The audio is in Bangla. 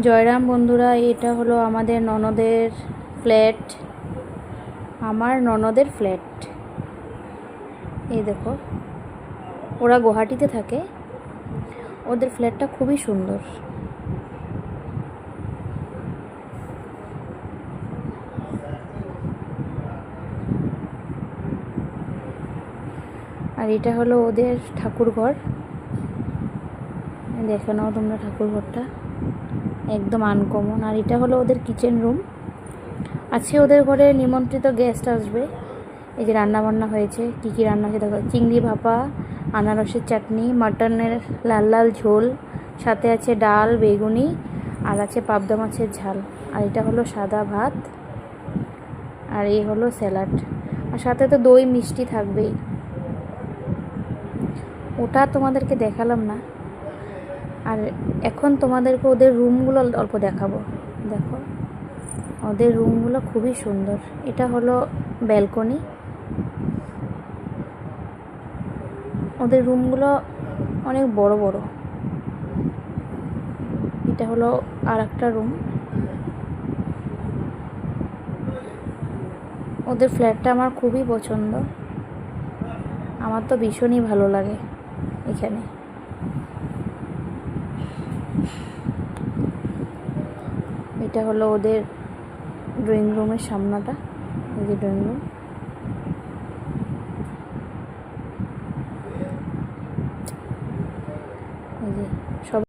জয়রাম বন্ধুরা, এটা হলো আমাদের ননদের ফ্ল্যাট। আমার ননদের ফ্ল্যাট এই দেখো, ওরা গুয়াহাটিতে থাকে। ওদের ফ্ল্যাটটা খুবই সুন্দর। আর এটা হলো ওদের ঠাকুরঘর। দেখে নাও তোমরা ঠাকুরঘরটা একদম আনকমন। আর এটা হলো ওদের কিচেন রুম। আজকে ওদের ঘরে নিমন্ত্রিত গেস্ট আসবে। এই যে রান্না বান্না হয়েছে, কী কী রান্না হয়েছে দেখো। চিংড়ি ভাপা, আনারসের চাটনি, মাটনের লাল লাল ঝোল, সাথে আছে ডাল, বেগুনি, আর আছে পাবদা মাছের ঝাল। আর এটা হলো সাদা ভাত, আর এই হলো স্যালাড। আর সাথে তো দই মিষ্টি থাকবেই। ওটা তোমাদেরকে দেখালাম না। আর এখন তোমাদেরকে ওদের রুমগুলো অল্প দেখাবো। দেখো, ওদের রুমগুলো খুবই সুন্দর। এটা হলো ব্যালকনি। ওদের রুমগুলো অনেক বড় বড়। এটা হলো আর একটা রুম। ওদের ফ্ল্যাটটা আমার খুবই পছন্দ। আমার তো ভীষণই ভালো লাগে এখানে। এটা হলো ওদের ড্রয়িং রুমের সামনাটা। এই যে ড্রয়িং রুম।